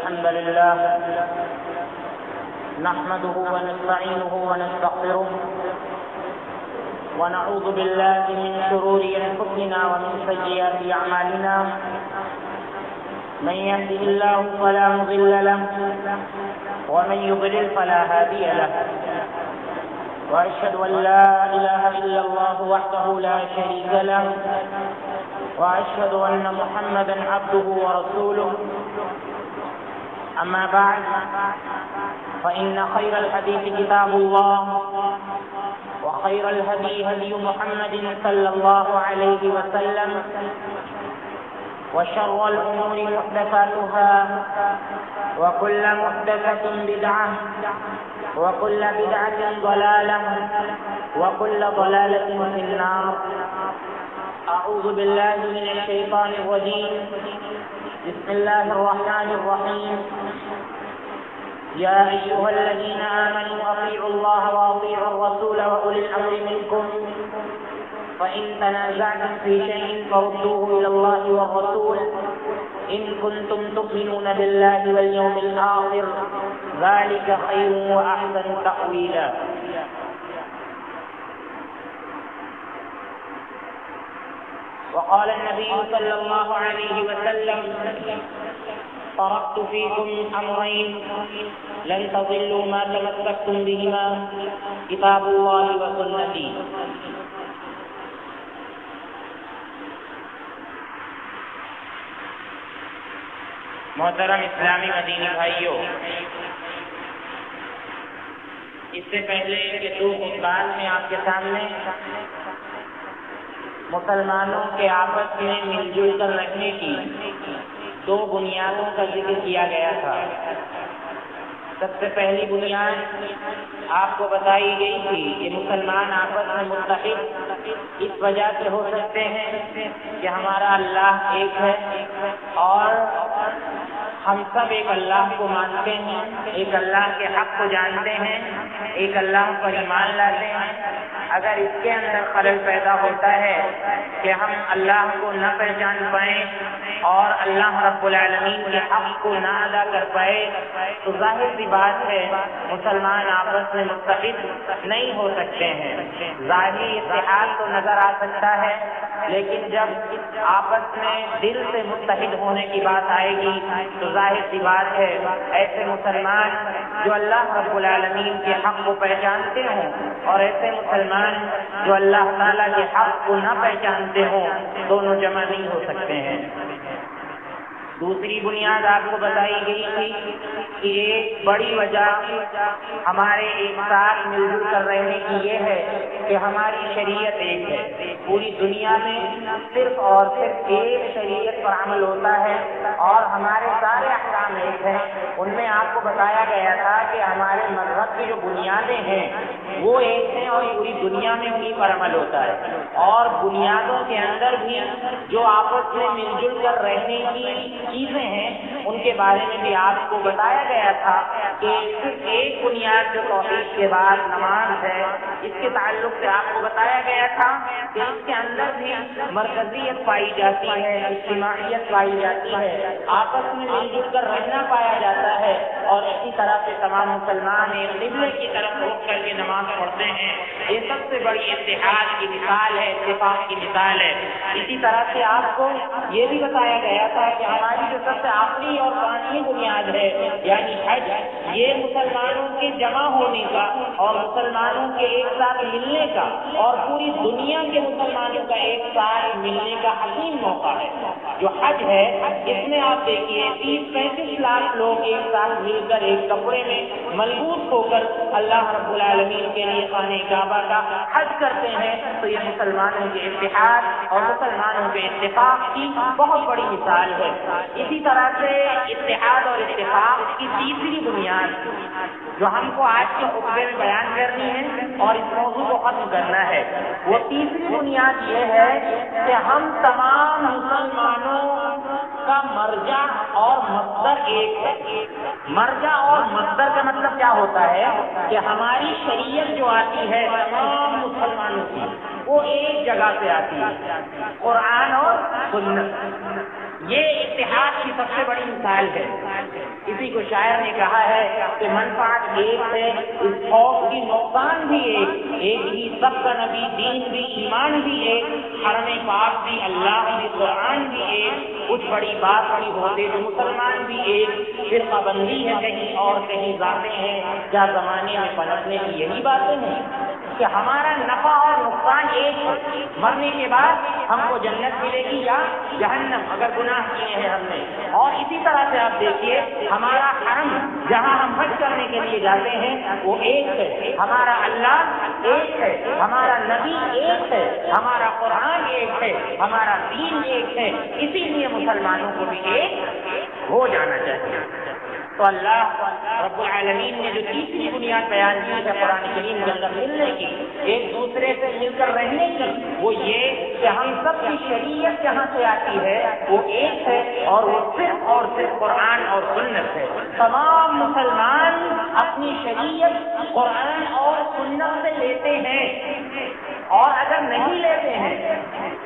الحمد لله نحمده ونستعينه ونستغفره ونعوذ بالله من شرور أنفسنا ومن سيئات أعمالنا من يهده الله فلا مضل له ومن يضلل فلا هادي له وأشهد أن لا إله إلا الله وحده لا شريك له وأشهد أن محمدا عبده ورسوله أما بعد فإن خير الحديث كتاب الله وخير الهدي هدي محمد صلى الله عليه وسلم وشر الأمور محدثاتها وكل محدثة بدعة وكل بدعة ضلالة وكل ضلالة في النار. أعوذ بالله من الشيطان الرجيم. بسم الله الرحمن الرحيم. يا أيها الذين آمنوا أطيعوا الله وأطيعوا الرسول وأولي الأمر منكم فإن تنازعتم في شيء فردوه إلى الله والرسول إن كنتم تؤمنون بالله واليوم الآخر ذلك خير وأحسن تأويلا. وقال النبي صلى الله عليه وسلم تركت فيكم أمرين لن تضلوا ما تمسكتم بهما كتاب الله وسنتي. محترم اسلامی مدینی بھائیوں، اس سے پہلے کہ دو خطبات میں آپ کے سامنے مسلمانوں کے آپس میں مل جل کر رہنے کی دو بنیادوں کا ذکر کیا گیا تھا. سب سے پہلی بنیاد آپ کو بتائی گئی تھی کہ مسلمان آپس میں متحد اس وجہ سے ہو سکتے ہیں کہ ہمارا اللہ ایک ہے اور ہم سب ایک اللہ کو مانتے ہیں، ایک اللہ کے حق کو جانتے ہیں، ایک اللہ پر ایمان لاتے ہیں. اگر اس کے اندر خلل پیدا ہوتا ہے کہ ہم اللہ کو نہ پہچان پائیں اور اللہ رب العالمین کے حق کو نہ ادا کر پائے تو ظاہر سی بات ہے مسلمان آپس میں متحد نہیں ہو سکتے ہیں. ظاہری اتحاد تو نظر آ سکتا ہے لیکن جب آپس میں دل سے متحد ہونے کی بات آئے گی تو ظاہر سی بات ہے ایسے مسلمان جو اللہ رب العالمین کے حق کو پہچانتے ہوں اور ایسے مسلمان جو اللہ تعالیٰ کے حق کو نہ پہچانتے ہوں دونوں جمع نہیں ہو سکتے ہیں. دوسری بنیاد آپ کو بتائی گئی تھی کہ ایک بڑی وجہ ہمارے ایک ساتھ مل جل کر رہنے کی یہ ہے کہ ہماری شریعت ایک ہے. پوری دنیا میں صرف اور صرف ایک شریعت پر عمل ہوتا ہے اور ہمارے سارے احکام ایک ہیں. ان میں آپ کو بتایا گیا تھا کہ ہمارے مذہب کی جو بنیادیں ہیں وہ ایک ہیں اور پوری دنیا میں انہیں پر عمل ہوتا ہے. اور بنیادوں کے اندر بھی جو آپس میں مل جل کر رہنے کی چیزیں ہیں ان کے بارے میں بھی آپ کو بتایا گیا تھا کہ صرف ایک بنیاد جو توحید کے بعد نماز ہے اس کے تعلق سے آپ کو بتایا گیا تھا کہ اس کے اندر بھی مرکزیت پائی جاتی ہے، اجتماعیت پائی جاتی ہے، آپس میں مل جل کر رہنا پایا جاتا ہے اور اسی طرح سے تمام مسلمان ایک قبلے کی طرف رخ کر کے نماز پڑھتے ہیں. یہ سب سے بڑی اتحاد کی مثال ہے، اتفاق کی مثال ہے. اسی طرح سے آپ کو یہ بھی بتایا گیا تھا کہ ہماری جو سب سے آخری اور قانونی بنیاد ہے یعنی حج، یہ مسلمانوں کے جمع ہونے کا اور مسلمانوں کے ایک ساتھ ملنے کا اور پوری دنیا کے مسلمانوں کا ایک ساتھ ملنے کا حسین موقع ہے. جو حج ہے اس میں آپ دیکھیے 30-35 لاکھ لوگ ایک ساتھ مل کر ایک کپڑے میں ملبوس ہو کر اللہ رب العالمین کے لیے خانہ کعبہ کا حج کرتے ہیں. تو یہ مسلمانوں کے اتحاد اور مسلمانوں کے اتفاق کی بہت بڑی مثال ہے. اسی طرح سے اتحاد اور اتفاق کی تیسری بنیاد جو ہم کو آج کے خطبے میں بیان کرنی ہے اور اس موضوع کو ختم کرنا ہے وہ تیسری بنیاد یہ ہے کہ ہم تمام مسلمانوں کا مرجع اور مصدر ایک ہے. مرجع اور مصدر کا مطلب کیا ہوتا ہے کہ ہماری شریعت جو آتی ہے تمام مسلمانوں کی وہ ایک جگہ سے آتی ہے، قرآن اور سنت. یہ اتحاد کی سب سے بڑی مثال ہے۔ اسی کو شاعر نے کہا ہے کہ منفعت ایک ہے، اس خوف کی نقصان بھی ایک ہی سب کا نبی، دین بھی، ایمان بھی ایک، حرم پاک بھی، اللہ بھی، قرآن بھی ایک، کچھ بڑی بات بڑی ہوتے جو مسلمان بھی ایک، فرقہ بندی ہے کہیں اور کہیں ذاتیں ہیں، کیا زمانے میں پلٹنے کی یہی باتیں ہیں کہ ہمارا نفع اور نقصان ایک ہے، مرنے کے بعد ہم کو جنت ملے گی یا جہنم اگر گناہ کیے ہیں ہم نے۔ اور اسی طرح سے آپ دیکھیے ہمارا حرم جہاں ہم حج کرنے کے لیے جاتے ہیں وہ ایک ہے، ہمارا اللہ ایک ہے، ہمارا نبی ایک ہے، ہمارا قرآن ایک ہے، ہمارا دین ایک ہے، اسی لیے مسلمانوں کو بھی ایک ہو جانا چاہیے۔ تو اللہ رب العالمین نے جو تیسری بنیاد بیان کی ہے قرآن کریم کے اندر ملنے کی، ایک دوسرے سے مل کر رہنے کی، وہ یہ کہ ہم سب کی شریعت جہاں سے آتی ہے وہ ایک ہے اور وہ صرف قرآن اور سنت ہے۔ تمام مسلمان اپنی شریعت قرآن اور سنت سے لیتے ہیں، اور اگر نہیں لیتے ہیں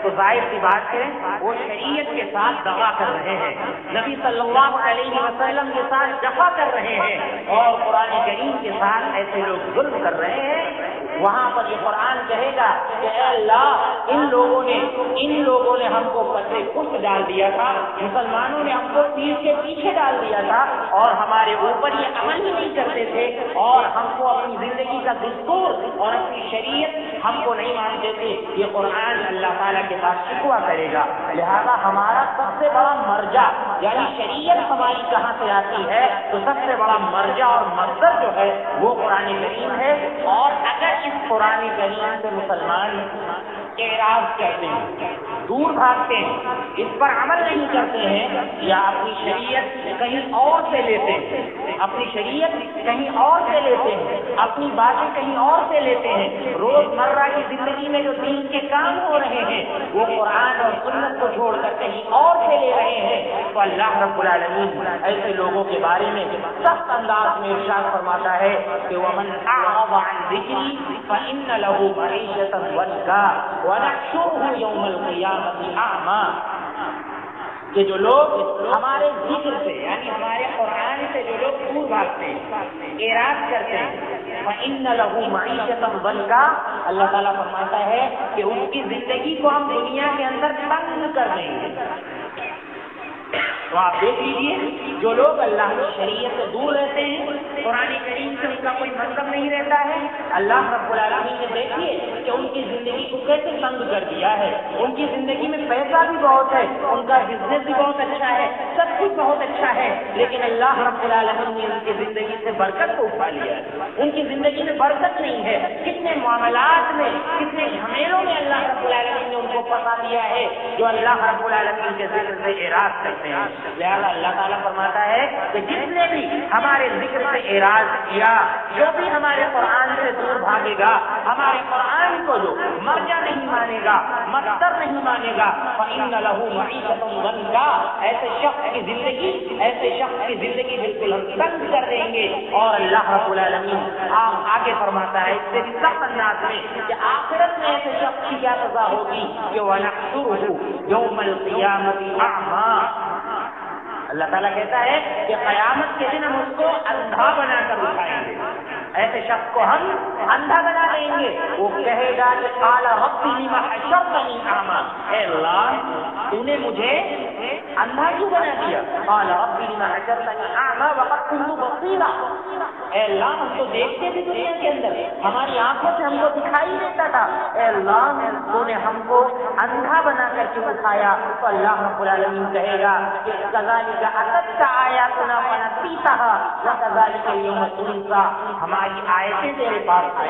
تو ظاہر سی بات ہے وہ شریعت کے ساتھ دغا کر رہے ہیں، نبی صلی اللہ علیہ وسلم کے ساتھ جفا کر رہے ہیں، اور قرآن کریم کے ساتھ ایسے لوگ ظلم کر رہے ہیں۔ وہاں پر یہ قرآن کہے گا کہ اے اللہ ان لوگوں نے ہم کو پتھر خشک ڈال دیا تھا، مسلمانوں نے ہم کو تیر کے پیچھے ڈال دیا تھا، اور ہمارے اوپر یہ عمل ہی نہیں کرتے تھے، اور ہم کو اپنی زندگی کا دستور اور اپنی شریعت ہم کو نہیں مانتے تھے۔ یہ قرآن اللہ تعالیٰ کے پاس شکوہ کرے گا، لہذا ہمارا سب سے بڑا مرجع یعنی شریعت ہماری کہاں سے آتی ہے تو سب سے بڑا مرجع اور مصدر جو ہے وہ قرآن کریم ہے۔ اور اگر اس قرآن کریم سے مسلمان اعراض کرتے ہیں، دور بھاگتے ہیں، اس پر عمل نہیں کرتے ہیں، یا اپنی شریعت کہیں اور سے لیتے ہیں، اپنی شریعت کہیں اور سے لیتے ہیں، اپنی باتیں کہیں اور سے لیتے ہیں، روزمرہ کی زندگی میں جو دین کے کام ہو رہے ہیں وہ قرآن اور سنت کو چھوڑ کر کہیں اور سے لے رہے ہیں، تو اللہ رب العالمین ایسے لوگوں کے بارے میں سخت انداز میں ارشاد فرماتا ہے کہ وَمَنْ أَعْرَضَ عَنْ ذِكْرِي فَإِنَّ لَهُ مَعِيشَةً ضَنكًا وَنَحْشُرُهُ يَوْمَ الْقِيَامَةِ أَعْمَىٰ، کہ جو لوگ ہمارے ذکر سے یعنی ہمارے قرآن سے جو لوگ دور بھاگتے ہیں، اعراض کرتے ہیں، فَإِنَّ لَهُ مَعِيشَةً ضَنكًا، اللہ تعالیٰ فرماتا ہے کہ ان کی زندگی کو ہم دنیا کے اندر تنگ کر دیں گے۔ تو آپ دیکھ لیجیے جو لوگ اللہ کی شریعت سے دور رہتے ہیں، قرآن کریم سے ان کا کوئی مطلب نہیں رہتا ہے، اللہ رب العالمین نے دیکھیے کہ ان کی زندگی کو کیسے تنگ کر دیا ہے۔ ان کی زندگی میں پیسہ بھی بہت ہے، ان کا بزنس بھی بہت اچھا ہے، سب کچھ بہت اچھا ہے، لیکن اللہ رب العالمین نے ان کی زندگی سے برکت کو اٹھا لیا ہے، ان کی زندگی میں برکت نہیں ہے۔ کتنے معاملات میں، کتنے جھمیلوں میں اللہ رب العالمین نے ان کو پھنسا دیا ہے جو اللہ رب العالمین کے ذکر سے اعراض کرتے ہیں۔ لہٰذا اللہ تعالیٰ فرماتا ہے کہ جس نے بھی ہمارے ذکر سے اعراض کیا، جو بھی ہمارے قرآن سے دور بھاگے گا، ہمارے قرآن کو جو مرجع نہیں مانے گا، مصدر نہیں مانے گا، فَإِنَّ لَهُ مَعِيشَةً ضَنكًا، ایسے شخص کی زندگی بالکل ہم تنگ کر دیں گے۔ اور اللہ رب العالمین آگے فرماتا ہے اس سے بھی سخت انداز میں کہ آخرت میں ایسے شخص کی کیا سزا ہوگی کہ وَنَحْشُرُهُ يَوْمَ الْقِيَامَةِ أَعْمَىٰ، اللہ تعالیٰ کہتا ہے کہ قیامت کے دن ہم اس کو اندھا بنا کر اٹھائیں گے، ایسے شخص کو ہم اندھا بنا دیں گے، وہ کہے گا کہ قال رب لم حشرتنی اعمیٰ، اے اللہ تو نے مجھے اندھا کیوں بنا دیا؟ قال رب لم حشرتنی اعمیٰ وقد كنت بصیرا، اے اللہ ہم تو دیکھتے تھے دنیا کے اندر، ہماری آنکھوں سے ہم کو دکھائی دیتا تھا، اے اللہ تو نے ہم کو اندھا بنا کر کیوں اٹھایا؟ تو اللہ رب العالمین کہے گا کہ کذالک اتتک آیاتنا فنسیتها وکذالک اليوم تنسیٰ، ہماری آیتیں تیرے پاس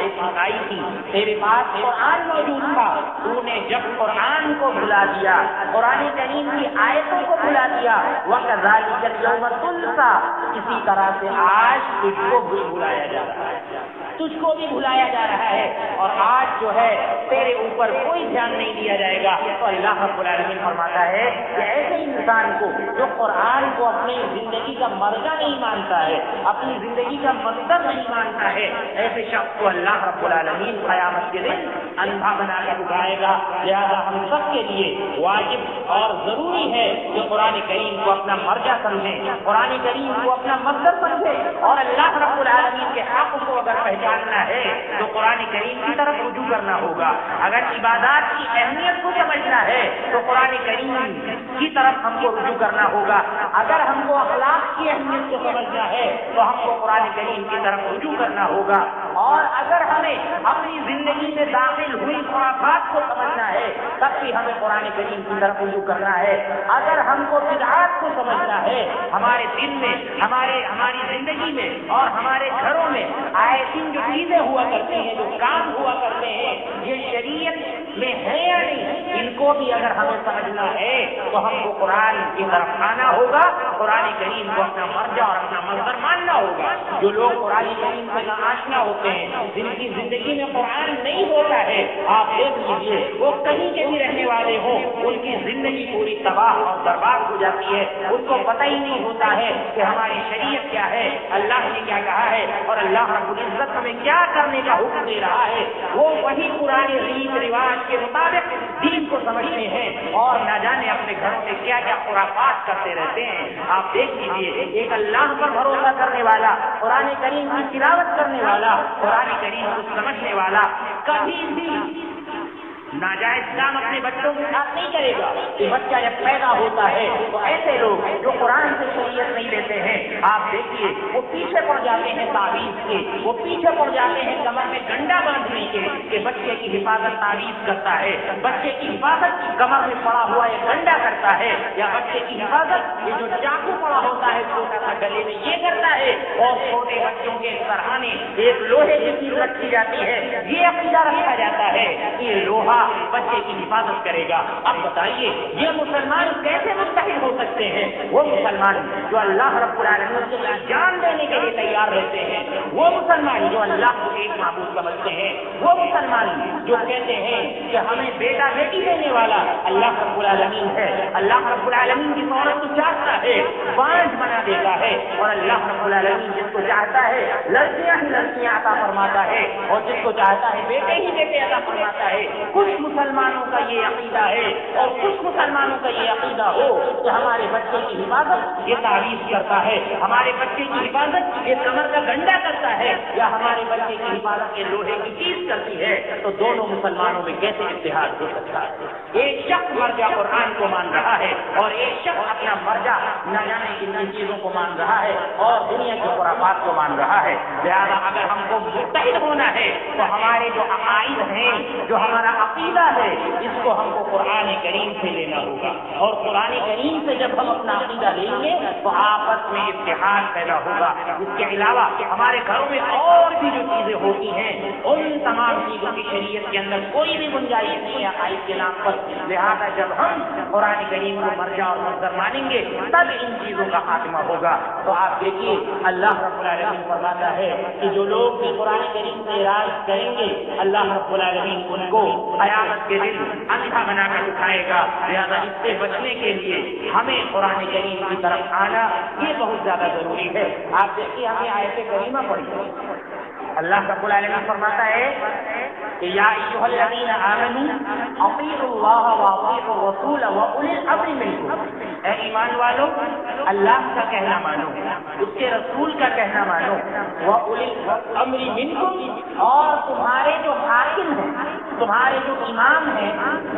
آئی تھی، تیرے پاس قرآن موجود تھا، تو نے جب قرآن کو بھلا دیا، قرآن کریم کی آیتوں کو بھلا دیا، وکذالک اليوم تنسیٰ، اسی طرح سے آج تجھ کو بھی بھلایا جا رہا ہے، تجھ کو بھی بھلایا جا رہا ہے، اور آج جو ہے تیرے اوپر کوئی دھیان نہیں دیا جائے گا۔ تو اللہ رب العالمین فرماتا ہے کہ ایسے انسان کو جو قرآن کو اپنی زندگی کا مرجع نہیں مانتا ہے، اپنی زندگی کا مصدر نہیں مانتا ہے، ایسے شخص کو اللہ رب العالمین قیامت کے دن اندھا بنا کر اٹھائے گا۔ لہذا ہم سب کے لیے واجب اور ضروری ہے کہ کہ قرآن کریم کو اپنا مرجع سمجھیں، قرآن کریم کو اپنا مصدر سمجھیں، اور اللہ رب العالمین کے حق کو اگر پہچاننا ہے تو قرآن کریم کی طرف رجوع کرنا ہوگا۔ اگر عبادات کی اہمیت کو سمجھنا ہے تو قرآن کریم کی طرف ہم کو رجوع کرنا ہوگا۔ اگر ہم کو اخلاق کی اہمیت کو سمجھنا ہے تو ہم کو قرآن کریم کی طرف رجوع کرنا ہوگا، اور اگر ہمیں اپنی زندگی میں داخل ہوئی خرافات کو سمجھنا ہے تب بھی ہمیں قرآن کریم کی طرف رجوع کرنا ہے۔ اگر ہم کو بدعات کو سمجھنا ہے، ہمارے دل میں، ہماری زندگی میں اور ہمارے گھروں میں آئے دن جو چیزیں ہوا کرتے ہیں، جو کام ہوا کرتے ہیں، یہ شریعت میں ہے یا نہیں، ان کو بھی اگر ہمیں سمجھنا ہے تو ہم کو قرآن کی طرف آنا ہوگا، قرآن کریم کو اپنا مرجع اور اپنا مصدر ماننا ہوگا۔ جو لوگ قرآن کریم سے ناآشنا ہوتے ہیں، جن کی زندگی میں قرآن نہیں ہوتا ہے، آپ دیکھ لیجیے وہ کہیں کے بھی رہنے والے ہوں، ان کی زندگی پوری تباہ اور برباد ہو جاتی ہے۔ ان کو پتہ ہی نہیں ہوتا ہے کہ ہماری شریعت کیا ہے، اللہ نے کیا کہا ہے، اور اللہ رب العزت ہمیں کیا کرنے کا حکم دے رہا ہے۔ وہ وہی پرانے ریت رواج کے مطابق دین کو سمجھتے ہیں اور نہ جانے اپنے گھروں میں کیا کیا خرافات کرتے رہتے ہیں۔ آپ دیکھ لیجیے ایک اللہ پر بھروسہ کرنے والا، قرآن کریم کی تلاوت کرنے والا، قرآن کریم کو سمجھنے والا کبھی بھی ناجائز کام اپنے بچوں کے ساتھ نہیں کرے گا۔ کہ بچہ جب پیدا ہوتا ہے تو ایسے لوگ جو قرآن سے شریعت نہیں لیتے ہیں، آپ دیکھیے وہ پیچھے پڑ جاتے ہیں تعویذ کے، وہ پیچھے پڑ جاتے ہیں کمر میں ڈنڈا باندھنے کے کہ بچے کی حفاظت تعویذ کرتا ہے، بچے کی حفاظت کمر میں پڑا ہوا ایک ڈنڈا کرتا ہے، یا بچے کی حفاظت یہ جو چاقو پڑا ہوتا ہے چھوٹا سا گلے میں یہ کرتا ہے، اور چھوٹے بچوں کے سرہانے ایک لوہے کی چیز رکھی جاتی ہے، یہ عقیدہ رکھا جاتا ہے کہ لوہا بچے کی حفاظت کرے گا۔ اب بتائیے یہ مسلمان کیسے متحد ہو سکتے ہیں؟ وہ مسلمان جو اللہ رب العالمین کے لیے جان دینے کے لیے تیار رہتے ہیں، وہ مسلمان جو اللہ کو ایک معبود سمجھتے ہیں، وہ مسلمان جو کہتے ہیں کہ ہمیں بیٹا بیٹی دینے والا اللہ رب العالمین ہے، اللہ رب العالمین کی عورت کو چاہتا ہے بانجھ بنا دیتا ہے، اور اللہ رب العالمین جس کو چاہتا ہے لڑکیاں ہی لڑکیاں عطا فرماتا ہے، اور جس کو چاہتا ہے بیٹے ہی بیٹے عطا فرماتا ہے۔ کچھ مسلمانوں کا یہ عقیدہ ہے اور کچھ مسلمانوں کا یہ عقیدہ ہو کہ ہمارے بچے کی حفاظت یہ تعویذ کرتا ہے، ہمارے بچے کی حفاظت یہ کمر کا گنڈا کرتا ہے، یا ہمارے بچے کی حفاظت یہ لوہے کی چیز کرتی ہے، تو دونوں مسلمانوں میں کیسے اتحاد ہو سکتا ہے؟ ایک شخص مرجع قرآن کو مان رہا ہے اور ایک شخص اپنا مرجع نہ جانے کن چیزوں کو مان رہا ہے اور دنیا کے خرافات کو مان رہا ہے۔ لہٰذا اگر ہم کو متحد ہونا ہے تو ہمارے جو عقائد ہیں، جو ہمارا عقیدہ ہے، اس کو ہم کو قرآن کریم سے لینا ہوگا، اور قرآن کریم سے جب ہم اپنا عقیدہ لیں گے تو آپس میں اتحاد پیدا ہوگا۔ اس کے علاوہ ہمارے گھروں میں اور بھی جو چیزیں ہوتی ہیں ان تمام چیزوں کی شریعت کے اندر کوئی بھی گنجائش نہیں ہے عقائد کے نام پر۔ لہٰذا جب ہم قرآن کریم کو مرجع اور مصدر مانیں گے تب ان چیزوں کا خاتمہ ہوگا۔ تو آپ دیکھیے اللہ رب العالمین فرماتا ہے کہ جو لوگ بھی قرآن کریم سے اعراض کریں گے اللہ رب العالمین ان کو قیامت کے دن اندھا بنا کر اٹھائے گا۔ لہٰذا اس سے بچنے کے لیے ہمیں قرآن کریم کی طرف آنا یہ بہت زیادہ ضروری ہے۔ آپ دیکھیے ہمیں آیت کریمہ پڑھی، اللہ رب العالمین فرماتا ہے کہ یا ایھا الذین آمنوا اطیعوا اللہ واطیعوا الرسول واولی الامر منکم، اے ایمان والو اللہ کا کہنا مانو، اس کے رسول کا کہنا مانو، واولی الامر منکم، اور تمہارے جو حاکم ہیں، تمہارے جو امام ہیں،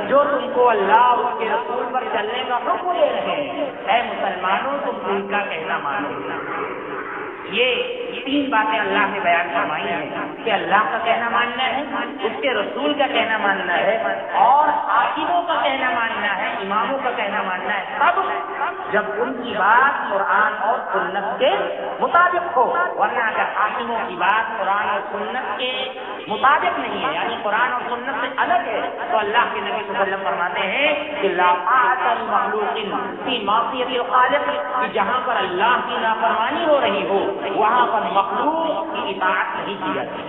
جو تم کو اللہ اور اس کے رسول پر چلنے کا حکم دے رہے ہیں، اے مسلمانوں تم ان کا کہنا مانو۔ یہ تین باتیں اللہ نے بیان فرمائی ہیں کہ اللہ کا کہنا ماننا ہے، اس کے رسول کا کہنا ماننا ہے، اور حاکموں کا کہنا ماننا ہے، اماموں کا کہنا ماننا ہے، تب جب ان کی بات قرآن اور سنت کے مطابق ہو۔ ورنہ اگر حاکموں کی بات قرآن اور سنت کے مطابق نہیں ہے، یعنی قرآن اور سنت سے الگ ہے، تو اللہ کے نبی صلی اللہ علیہ وسلم فرماتے ہیں کہ لا طاعۃ لمخلوق فی معصیۃ الخالق، کہ جہاں پر اللہ کی نافرمانی ہو رہی ہو وہاں پر مخلوق کی اطاعت نہیں کی جاتی،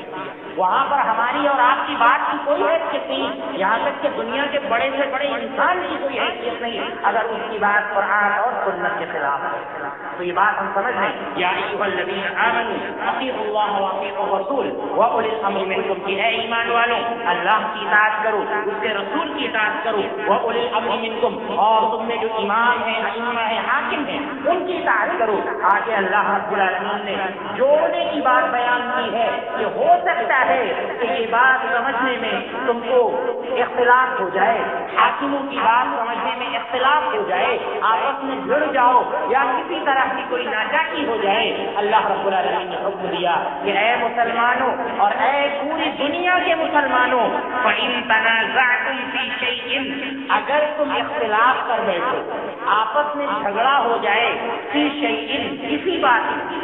وہاں پر ہماری اور آپ کی بات کی کوئی حیثیت نہیں، یہاں تک کہ دنیا کے بڑے سے بڑے انسان کی کوئی حیثیت نہیں اگر اس کی بات قرآن اور سنت کے خلاف ہے۔ تو یہ بات ہم سمجھ لیں، یا ایھا الذین آمنوا اطیعوا اللہ واطیعوا الرسول واولی الامر منکم، کہ اے ایمان والوں اللہ کی اطاعت کرو، اس کے رسول کی اطاعت کرو، واولی الامر منکم، اور تم میں جو امام ہیں، ائمہ ہیں، حاکم ہیں، ان کی اطاعت کرو۔ آگے اللہ رب العالمین نے جوڑنے کی بات بیان کی ہے کہ ہو سکتا ہے کہ یہ بات سمجھنے میں تم کو اختلاف ہو جائے، حاکموں کی بات سمجھنے میں اختلاف ہو جائے، آپس میں جڑ جاؤ یا کسی طرح کی کوئی ناچاکی ہو جائے۔ اللہ رب العالمین نے حکم دیا کہ اے مسلمانوں اور اے پوری دنیا کے مسلمانوں، فَإِن تَنَازَعْتُمْ فِي شَيْءٍ، اگر تم اختلاف کر بیٹھو، آپس میں جھگڑا ہو جائے، فی شیء، کسی بات میں،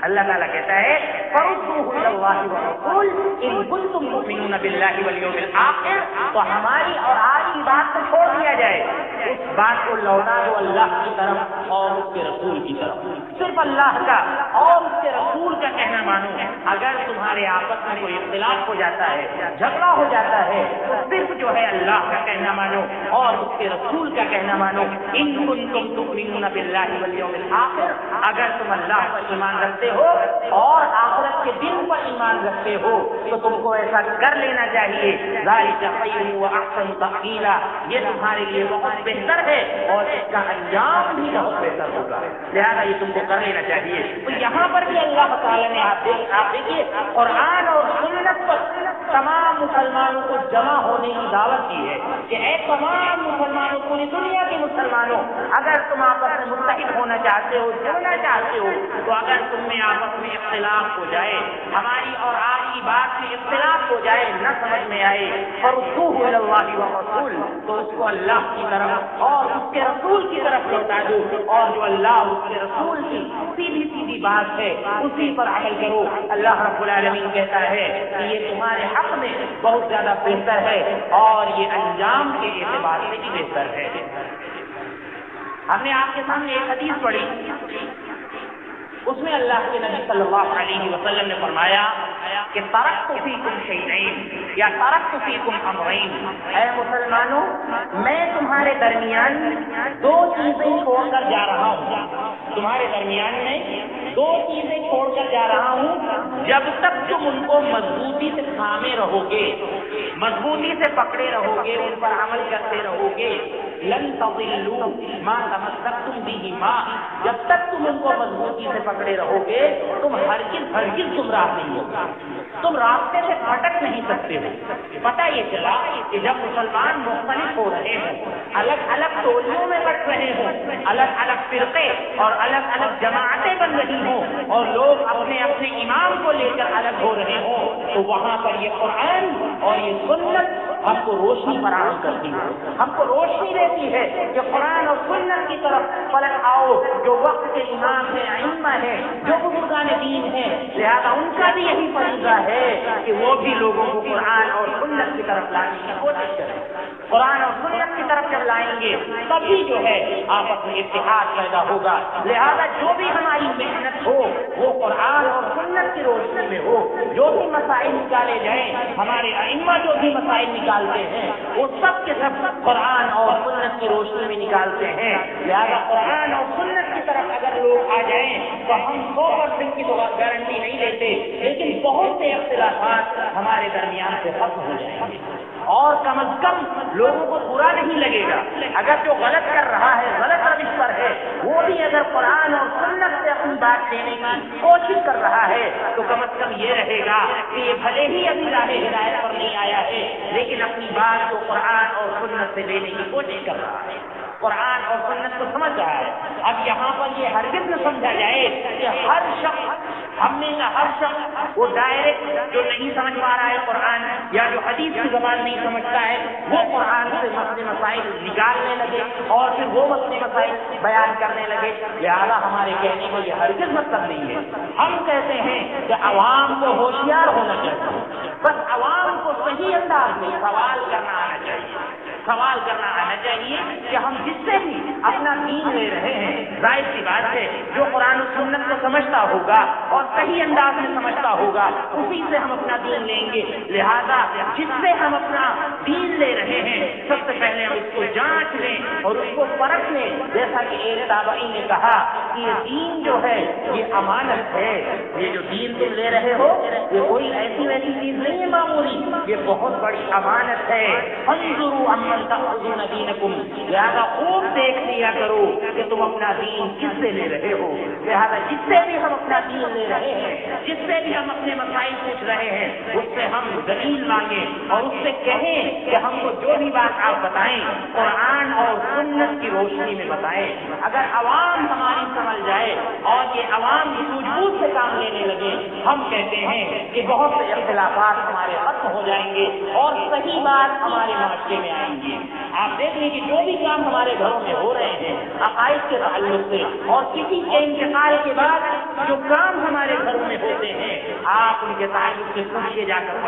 اللہ تعالیٰ کہتا ہے فَرُدُّوهُ إِلَى اللَّهِ وَالرَّسُولِ إِن كُنتُم تُؤْمِنُونَ بِاللَّهِ وَالْيَوْمِ الْآخِرِ، تو ہماری اور آپ کی بات کو چھوڑ دیا جائے، اس بات کو لوٹا دو اللہ کی طرف اور اس کے رسول کی طرف، صرف اللہ کا اور اس کے رسول کا کہنا مانو۔ اگر تمہارے آپس میں کوئی اختلاف ہو جاتا ہے، جھگڑا ہو جاتا ہے، تو صرف جو ہے اللہ کا کہنا مانو اور اس کے رسول کا کہنا مانو۔ إِن كُنتُم تُؤْمِنُونَ بِاللَّهِ وَالْيَوْمِ الْآخِرِ، اگر تم اللہ پر ایمان رکھتے ہو اور آخرت کے دن پر ایمان رکھتے ہو تو تم کو ایسا کر لینا چاہیے۔ ذَلِكَ خَيْرٌ وَأَحْسَنُ تَأْوِيلًا، یہ تمہارے لیے بہت بہتر ہے اور اس کا انجام بھی بہت بہتر ہوگا، لہذا یہ تم کو کر لینا چاہیے۔ تو یہاں پر بھی اللہ تعالیٰ نے آپ دیکھیے قرآن اور سنت پر تمام مسلمانوں کو جمع ہونے کی دعوت کی ہے کہ اے تمام مسلمانوں، پوری دنیا کے مسلمانوں، اگر تم آپس میں متحد ہونا چاہتے ہو، جڑنا چاہتے ہو، تو اگر تم میں آپس میں اختلاف ہو جائے، ہماری اور آپ کی بات میں اختلاف ہو جائے، نہ سمجھ میں آئے، فَرُدُّوهُ إِلَى اللَّهِ وَالرَّسُولِ، تو اس کو اللہ کی طرف اور اس کے رسول کی طرف لوٹا دو، اور جو اللہ اور اس کے رسول کی سیدھی بات ہے اسی پر عمل کرو۔ اللہ رب العالمین کہتا ہے کہ یہ تمہارے حق میں بہت زیادہ بہتر ہے اور یہ انجام کے اعتبار سے بھی بہتر ہے۔ ہم نے آپ کے سامنے ایک حدیث پڑھی، اس میں اللہ کے نبی صلی اللہ علیہ وسلم نے فرمایا کہ ترکت فیکم شیئین یا ترکت فیکم امرین، اے مسلمانوں میں تمہارے درمیان دو چیزیں چھوڑ کر جا رہا ہوں، تمہارے درمیان میں دو چیزیں چھوڑ کر جا رہا ہوں، جب تک تم ان کو مضبوطی سے تھامے رہو گے، مضبوطی سے پکڑے رہو گے، ان پر عمل کرتے رہو گے، لن تضلوا ما تمسکتم بہما، جب تک تم ان کو مضبوطی سے پکڑے رہو گے تم ہرگز گمراہ نہیں ہوگا، تم راستے سے بھٹک نہیں سکتے ہو۔ پتہ یہ چلا کہ جب مسلمان مختلف ہو رہے ہوں، الگ الگ ٹولیوں میں بٹ رہے ہوں، الگ الگ فرقے اور الگ الگ جماعتیں بن رہی ہوں اور لوگ اپنے اپنے امام کو لے کر الگ ہو رہے ہوں، تو وہاں پر یہ قرآن اور یہ سنت ہم کو روشنی فراہم کرتی ہے، ہم کو روشنی دیتی ہے کہ قرآن اور سنت کی طرف پلٹ آؤ۔ جو وقت کے امام ہیں، ائمہ ہیں، جو بزرگان دین ہیں، لہذا ان کا بھی یہی فریضہ ہے کہ وہ بھی لوگوں کو قرآن اور سنت کی طرف لانے کی کوشش کریں۔ قرآن اور سنت کی طرف جب لائیں گے تبھی جو ہے آپس میں اتحاد پیدا ہوگا، لہذا جو بھی ہماری محنت ہو وہ قرآن اور سنت کی روشنی میں ہو، جو بھی مسائل نکالے جائیں، ہمارے ائمہ جو بھی مسائل نکالتے ہیں وہ سب کے سب قرآن اور سنت کی روشنی میں نکالتے ہیں، لہذا قرآن اور سنت کی طرف اگر لوگ آ جائیں تو ہم 100% کی تو گارنٹی نہیں دیتے، لیکن بہت سے اختلافات ہمارے درمیان سے ختم ہو جائیں گے اور کم از کم لوگوں کو برا نہیں لگے گا۔ اگر جو غلط کر رہا ہے، غلط روش پر ہے، وہ بھی اگر قرآن اور سنت سے اپنی بات لینے کی کوشش کر رہا ہے تو کم از کم یہ رہے گا کہ یہ بھلے ہی ابھی راہ ہدایت پر نہیں آیا ہے لیکن اپنی بات کو قرآن اور سنت سے لینے کی کوشش کر رہا ہے، قرآن اور سنت کو سمجھ رہا ہے۔ اب یہاں پر یہ ہرگز نہ سمجھا جائے کہ ہر شخص، ہم نے ہر شخص وہ ڈائریکٹ جو نہیں سمجھ پا رہا ہے قرآن یا جو حدیث کی زبان نہیں سمجھتا ہے وہ قرآن سے مسئلے مسائل نکالنے لگے اور پھر وہ مسئلے مسائل بیان کرنے لگے، لہذا ہمارے کہنے کو یہ ہرگز مطلب نہیں ہے۔ ہم کہتے ہیں کہ عوام کو ہوشیار ہونا چاہیے، بس عوام کو صحیح انداز میں سوال کرنا آنا چاہیے، سوال کرنا آنا چاہیے کہ ہم جس سے بھی اپنا دین لے رہے ہیں، ظاہر سی بات ہے جو قرآن و سنت کو سمجھتا والا ہوگا اور صحیح انداز میں سمجھتا ہوگا اسی سے ہم اپنا دین لیں گے. لہذا جس سے ہم اپنا دین لے رہے ہیں سب سے پہلے ہم اس کو جانچ لیں اور اس کو پرکھ لیں. جیسا کہ ایک تابعی نے کہا کہ یہ دین جو ہے یہ امانت ہے. یہ جو دین تم لے رہے ہو یہ کوئی ایسی ویسی چیز نہیں ہے معمولی, یہ بہت بڑی امانت ہے. انظروا عمن تأخذون دینکم, لہذا خوب دیکھ لیا کرو کہ تم اپنا دین کس سے لے رہے ہو. لہذا جس سے بھی ہم اپنا دین لے رہے ہیں, جس سے بھی ہم اپنے مسائل پوچھ رہے ہیں, اس سے ہم دلیل مانگیں اور اس سے کہیں کہ ہم کو جو بھی بات آپ بتائیں قرآن اور سنت کی روشنی میں بتائیں. اگر عوام ہماری سمجھ جائے اور یہ عوام سوجھ بوجھ سے کام لینے لگے, ہم کہتے ہیں کہ بہت سے اختلافات ہمارے ختم ہو جائیں گے اور صحیح بات ہمارے معاشرے میں آئیں گی. آپ دیکھ لیں کہ جو بھی کام ہمارے گھروں میں ہو رہے ہیں عقائد کے تعلق سے اور کسی کے انتقال کے بعد جو کام ہمارے گھروں میں ہوتے ہیں, آپ ان کے تعلق سے پوچھیے جا کر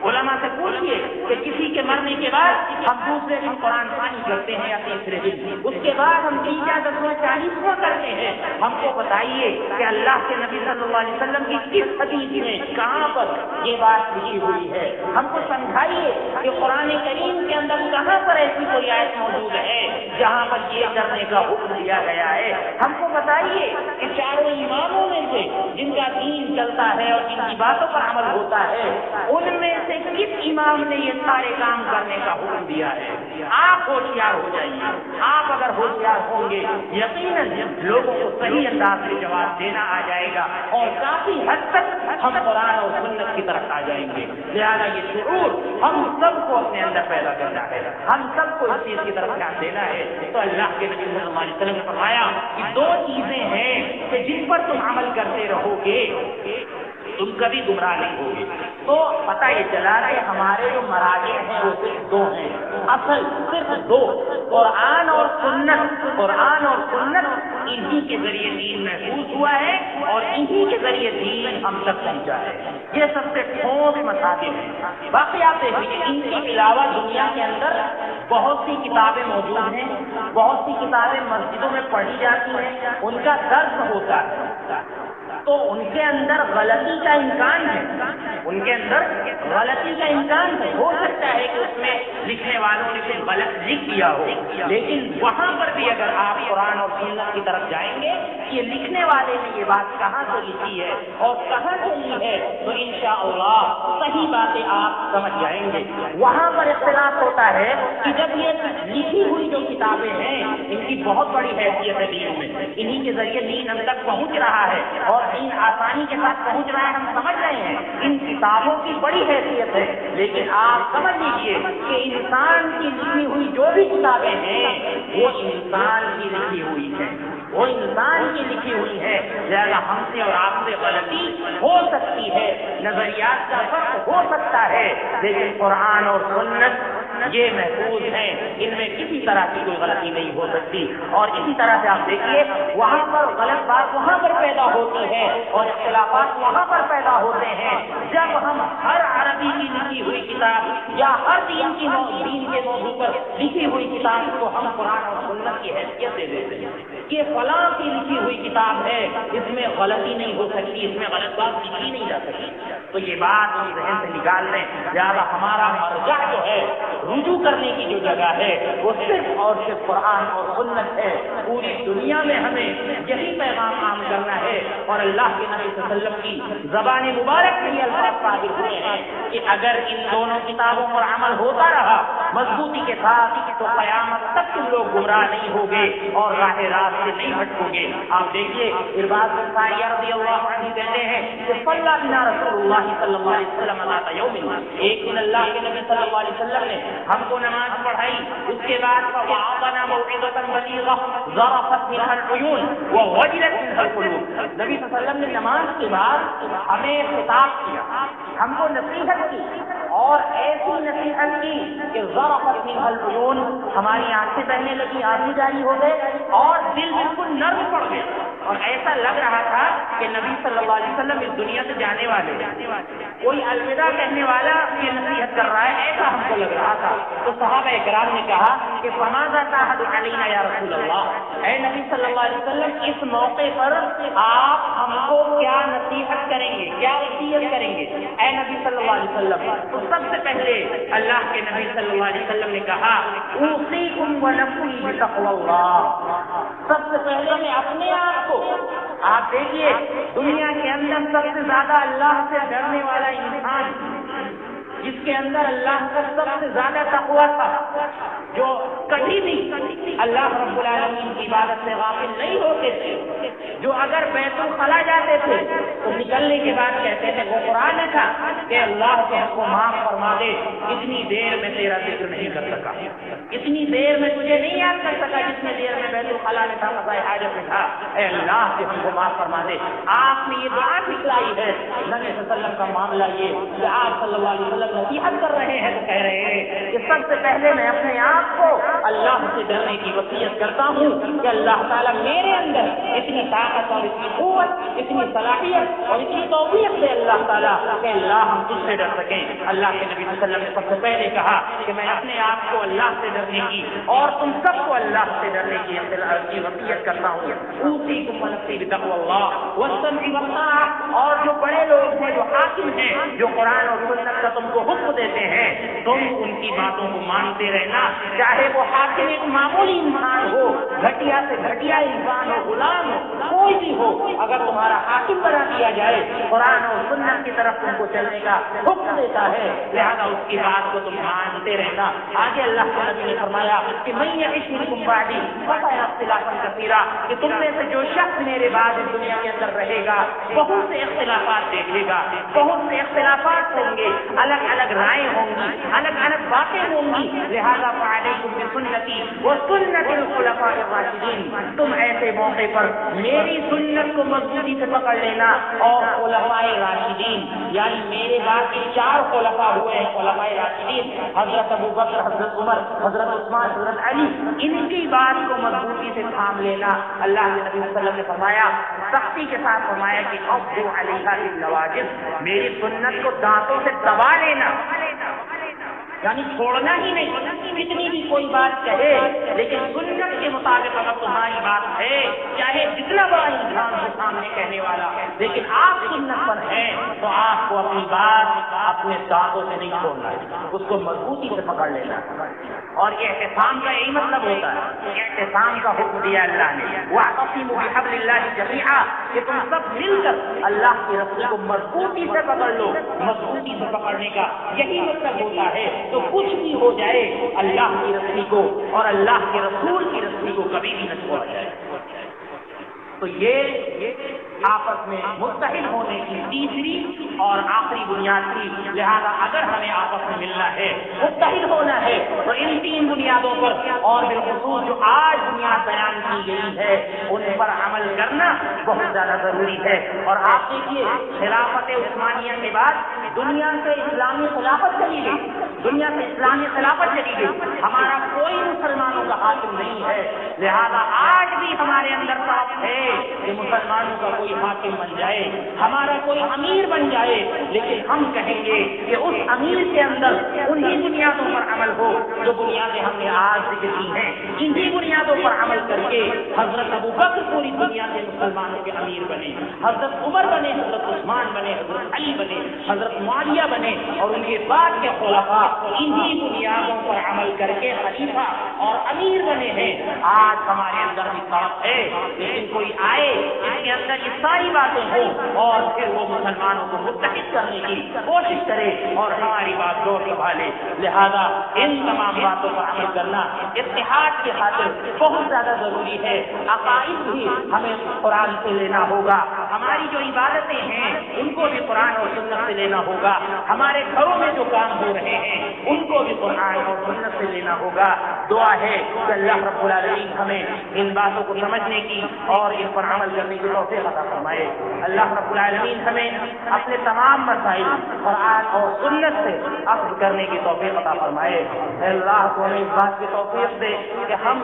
علماء سے پوچھیے کہ کسی کے مرنے کے بعد ہم دوسرے دن قرآن خوانی کرتے ہیں یا تیسرے دن, اس کے بعد ہم 40واں کرتے ہیں. ہم کو بتائیے کہ اللہ کے نبی صلی اللہ علیہ وسلم کی کس حدیث میں کہاں پر یہ بات لکھی ہوئی ہے. ہم کو سمجھائیے کہ قرآن کریم کے اندر کہاں پر ایسی کوئی آیت موجود ہے جہاں پر یہ کرنے کا حکم دیا گیا ہے. ہم کو بتائیے کہ چاروں اماموں میں سے جن کا دین چلتا ہے اور جن کی باتوں پر عمل ہوتا ہے, ان میں سے کس امام نے یہ سارے کام کرنے کا حکم دیا ہے. آپ ہوشیار ہو جائیے. آپ اگر ہوشیار ہوں گے یقیناً لوگوں کو صحیح انداز سے جواب دینا آ جائے گا اور کافی حد تک ہم قرآن اور سنت کی طرف آ جائیں گے. لہٰذا یہ شعور ہم سب کو اپنے اندر پیدا کرنا ہے, ہم سب کو اس چیز کی طرف دھیان دینا ہے. تو اللہ کے نبی صلی اللہ علیہ وسلم نے فرمایا کہ 2 چیزیں ہیں کہ جن پر تم عمل کرتے رہو گے تم کبھی گمراہ نہیں ہوگے. تو پتہ یہ چلا کہ ہمارے جو مراجع ہیں وہ صرف 2 ہیں, اصل صرف 2, قرآن اور سنت. انہی کے ذریعے دین محفوظ ہوا ہے اور انہی کے ذریعے دین ہم تک پہنچا ہے. یہ سب سے ٹھوس مصادر ہیں. باقی آپ دیکھیے ان کے علاوہ دنیا کے اندر بہت سی کتابیں موجود ہیں, بہت سی کتابیں مسجدوں میں پڑھی جاتی ہیں, ان کا درس ہوتا ہے. تو ان کے اندر غلطی کا امکان ہے, ہو سکتا ہے کہ اس میں لکھنے والوں نے کچھ غلط لکھ دیا ہو, لیکن وہاں پر بھی اگر آپ قرآن اور سنت کی طرف جائیں گے کہ لکھنے والے نے یہ بات کہاں سے لکھی ہے اور کہاں سے لی ہے, تو انشاءاللہ صحیح باتیں آپ سمجھ جائیں گے. وہاں پر اختلاف ہوتا ہے کہ جب یہ لکھی ہوئی جو کتابیں ہیں ان کی بہت بڑی حیثیت ہے دین میں, انہی کے ذریعے دین ہم تک پہنچ رہا ہے اور دین آسانی کے ساتھ پہنچ رہا ہے, ہم سمجھ رہے ہیں. ان کتابوں کی بڑی حیثیت ہے, لیکن آپ سمجھ لیجیے کہ انسان کی لکھی ہوئی جو بھی کتابیں ہیں وہ انسان کی لکھی ہوئی ہے. لہذا ہم سے اور آپ سے غلطی ہو سکتی ہے, نظریات کا فرق ہو سکتا ہے, لیکن قرآن اور سنت یہ محفوظ ہیں, ان میں کسی طرح کی کوئی غلطی نہیں ہو سکتی. اور اسی طرح سے آپ دیکھیے وہاں پر غلط بات وہاں پر پیدا ہوتی ہے اور اختلافات وہاں پر پیدا ہوتے ہیں جب ہم ہر عربی کی لکھی ہوئی کتاب یا ہر دین کے موضوع پر لکھی ہوئی کتاب کو ہم قرآن اور سنت کی حیثیت دے دیتے ہیں کہ فلاں کی لکھی ہوئی کتاب ہے, اس میں غلطی نہیں ہو سکتی, اس میں غلط بات لکھی نہیں جا سکتی. تو یہ بات ہم ذہن سے نکال لیں. لہٰذا ہمارا مرجع جو ہے, رجوع کرنے کی جو جگہ ہے وہ صرف اور صرف قرآن اور سنت ہے. پوری دنیا میں ہمیں یہی پیغام عام کرنا ہے اور اللہ کے نبی صلی اللہ علیہ وسلم کی زبان مبارک میں یہ الفاظ صادر ہوئے ہیں کہ اگر ان دونوں کتابوں پر عمل ہوتا رہا مضبوطی کے ساتھ تو قیامت تک تم لوگ گمراہ نہیں ہوگے اور راہ راست سے نہیں ہٹو گے. آپ دیکھیے ارباز بن ساریہ رضی اللہ عنہ کہتے ہیں کہ صلی بنا رسول اللہ صلی اللہ علیہ وسلم ذات یوم, ایک دن اللہ کے نبی صلی اللہ علیہ وسلم نے ہم کو نماز پڑھائی, اس کے بعد فوعظنا موعظۃ بلیغہ ذرفت منها العیون ووجلت منها القلوب. نبی صلی اللہ علیہ وسلم نے نماز کے بعد ہمیں خطاب کیا, ہم کو نصیحت کی اور ایسی نصیحت کی کہ ذرفت منها العیون, ہماری آنکھیں بہنے لگی, آنسو جاری ہو گئے اور دل بالکل نرم پڑ گیا اور ایسا لگ رہا تھا کہ نبی صلی اللہ علیہ وسلم اس دنیا سے جانے والے, کوئی الوداع کہنے والا یہ نصیحت کر رہا ہے, ایسا ہم کو لگ رہا تھا. تو صحابہ اکرام نے کہا کہ فماذا تعهد علینا یا رسول اللہ, اے نبی صلی اللہ علیہ وسلم اس موقع پر آپ ہم کو کیا نصیحت کریں گے، کیا وصیت کریں گے اے نبی صلی اللہ علیہ وسلم؟ تو سب سے پہلے اللہ کے نبی صلی اللہ علیہ وسلم نے کہا اوصیکم ونفسی بتقوی اللہ، سب سے پہلے میں اپنے آپ کو، آپ دیکھیے دنیا کے اندر سب سے زیادہ اللہ سے ڈرنے والا انسان، جس کے اندر اللہ کا سب سے زیادہ تقویٰ تھا، جو کبھی بھی اللہ رب العالمین کی عبادت سے غافل نہیں ہوتے تھے، جو اگر بیت الخلا جاتے تھے تو نکلنے کے بعد کہتے تھے وہ قرآن تھا کہ اللہ تو ہم کو معاف فرما دے، اتنی دیر میں تیرا ذکر نہیں کر سکا، اتنی دیر میں تجھے نہیں یاد کر سکا جتنی دیر میں بیت الخلا میں تھا، قضاء حاجت میں تھا، اے اللہ کہ ہم کو معاف فرما دے۔ آپ نے یہ دعا سکھلائی ہے۔ نبی صلی اللہ علیہ وسلم کا معاملہ یہ کہ آپ صلی اللہ علیہ وسلم نصیحت کر رہے ہیں تو کہہ رہے ہیں کہ سب سے پہلے میں اپنے آپ کو اللہ سے ڈرنے کی وصیت کرتا ہوں کہ اللہ تعالیٰ میرے اندر اتنی طاقت اور اتنی قوت، اتنی صلاحیت اور اتنی توفیق دے اللہ تعالیٰ کہ اللہ ہم تجھ سے ڈر سکیں۔ اللہ کے نبی صلی اللہ علیہ وسلم نے سب سے پہلے کہا کہ میں اپنے آپ کو اللہ سے ڈرنے کی اور تم سب کو اللہ سے ڈرنے کی وصیت کرتا ہوں۔ اوصیکم ونفسی بتقوی اللہ والسمع والطاعۃ، اور جو بڑے لوگ ہیں، جو حاکم ہیں، جو قرآن اور سنت کا تم کو حکم دیتے ہیں، تم ان کی باتوں کو مانتے رہنا، چاہے وہ حاکم ایک معمولی انسان ہو، گھٹیا سے گھٹیا انسان ہو، غلام ہو، کوئی بھی ہو، اگر تمہارا حاکم بنا دیا جائے، قرآن اور سنت کی طرف تم کو چلنے کا حکم دیتا ہے، لہذا اس کی بات کو تم مانتے رہنا۔ آگے اللہ کے نبی نے فرمایا کہ من یعش منکم بعدی فسیری اختلافا کثیرا، کہ تم میں سے جو شخص میرے بعد اس دنیا کے اندر رہے گا بہت سے اختلافات دیکھے گا، بہت سے اختلافات ہوں گے، الگ الگ رائے ہوں گی، الگ الگ باتیں ہوں گی، لہذا فعلیکم بسنتی وسنت الخلفاء الراشدین، تم ایسے موقع پر میری سنت کو مضبوطی سے پکڑ لینا، اور خلفاء راشدین یعنی میرے بعد کے 4 خلفاء ہوئے ہیں خلفاء راشدین، حضرت ابو بکر، حضرت عمر، حضرت عثمان، حضرت علی، ان کی بات کو مضبوطی سے تھام لینا۔ اللہ کے نبی صلی اللہ علیہ وسلم نے فرمایا، سختی کے ساتھ فرمایا کہ عضوا علیہا بالنواجذ، میری سنت کو دانتوں سے دبا لینا، یعنی چھوڑنا ہی نہیں، کتنی بھی کوئی بات کہے لیکن سنت کے مطابق اگر تمہاری بات ہے، چاہے جتنا بڑا انسان ہو سامنے کہنے والا، لیکن آپ سنت پر ہیں تو آپ کو اپنی بات اپنے دانتوں سے نہیں چھوڑنا ہے، اس کو مضبوطی سے پکڑ لینا ہے۔ اور یہ اعتصام کا یہی مطلب ہوتا ہے، اعتصام کا حکم دیا اللہ نے، واعتصموا بحبل اللہ جميعا، کہ تم سب مل کر اللہ کی رسی کو مضبوطی سے پکڑ لو۔ مضبوطی سے پکڑنے کا یہی مطلب ہوتا ہے تو کچھ بھی ہو جائے اللہ کی رسی کو اور اللہ کے رسول کی رسی کو کبھی بھی نہ چھوڑا جائے۔ تو یہ آپس میں متحد ہونے کی تیسری اور آخری بنیاد تھی۔ لہذا اگر ہمیں آپس میں ملنا ہے، متحد ہونا ہے، تو ان 3 بنیادوں پر اور بالخصوص جو آج بنیاد بیان کی گئی ہے ان پر عمل کرنا بہت زیادہ ضروری ہے۔ اور آپ دیکھیے خلافت عثمانیہ کے بعد دنیا سے اسلامی خلافت چلی گئی، دنیا سے اسلامی خلافت چلی گئی، ہمارا کوئی مسلمانوں کا حاکم نہیں ہے، لہذا آج بھی ہمارے اندر طاقت ہے کہ مسلمانوں کا کوئی حاکم بن جائے، ہمارا کوئی امیر بن جائے، لیکن ہم کہیں گے کہ اس امیر کے اندر انہی بنیادوں پر عمل ہو جو بنیادیں ہم نے آج ذکر کی ہیں، انہی بنیادوں پر عمل کر کے حضرت ابو بکر پوری دنیا کے مسلمانوں کے امیر بنے، حضرت عمر بنے، حضرت عثمان بنے، حضرت علی بنے، حضرت معاویہ بنے، اور ان کے بعد کے خلفاء انہی بنیادوں پر عمل کر کے خلیفہ اور امیر بنے ہیں۔ آج ہمارے اندر بھی طاقت ہے، لیکن کوئی آئے اس کے اندر یہ ساری باتیں ہوں اور پھر وہ مسلمانوں کو متحد کرنے کی کوشش کرے اور ہماری بات زور سنبھالے۔ لہذا ان تمام باتوں پر عمل کرنا اتحاد کی خاطر بہت زیادہ ضروری ہے۔ عقائد بھی ہمیں قرآن سے لینا ہوگا، ہماری جو عبادتیں ہیں ان کو بھی قرآن اور سنت سے لینا ہوگا، ہمارے گھروں میں جو کام ہو رہے ہیں ان کو بھی قرآن اور سنت سے لینا ہوگا۔ دعا ہے کہ اللہ رب العالمین ہمیں ان باتوں کو سمجھنے کی اور ان پر عمل کرنے کی توفیق عطا فرمائے۔ اللہ رب العالمین ہمیں اپنے تمام مسائل قرآن اور سنت سے اخذ کرنے کی توفیق عطا فرمائے۔ اے اللہ کو ہمیں اس بات کی توفیق دے کہ ہم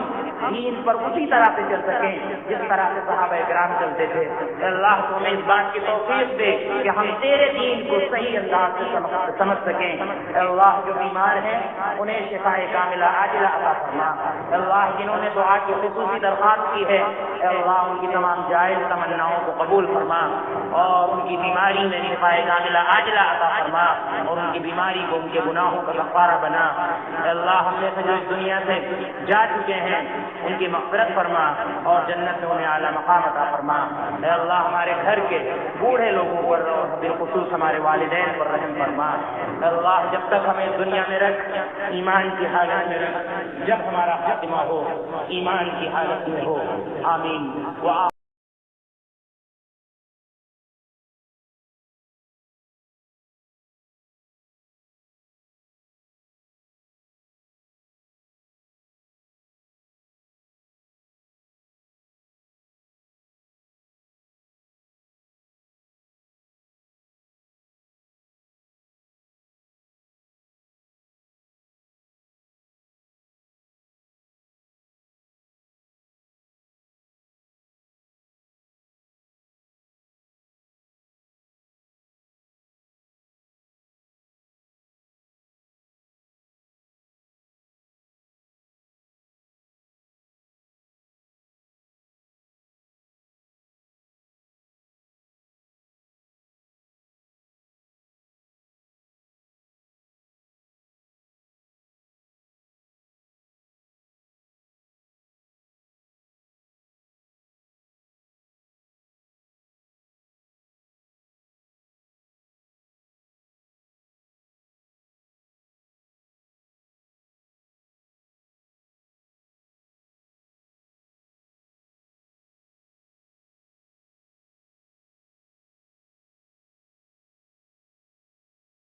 دین پر اسی طرح سے چل سکیں جس طرح سے صحابہ کرام چلتے تھے۔ اللہ تو ہمیں اس بات کی توفیق دے کہ ہم تیرے دین کو صحیح انداز سے سمجھ سکیں۔ اللہ جو بیمار ہیں انہیں شفاء کاملہ عاجلہ عطا فرما۔ اللہ جنہوں نے دعا کی خصوصی درخواست کی ہے اللہ ان کی تمام جائز تمناؤں کو قبول فرما اور ان کی بیماری میں شفاء کاملہ عاجلہ عطا فرما اور ان کی بیماری کو ان کے گناہوں کا کفارہ بنا۔ اللہ ہم نے جو اس دنیا سے جا چکے ہیں ان کی مغفرت فرما اور جنت میں انہیں اعلیٰ مقام عطا فرما۔ اے اللہ ہمارے گھر کے بوڑھے لوگوں پر اور بالخصوص ہمارے والدین پر رحم فرما۔ اے اللہ جب تک ہمیں اس دنیا میں رکھ ایمان کی حالت میں رکھ، جب ہمارا خاتمہ ہو ایمان کی حالت میں ہو، آمین۔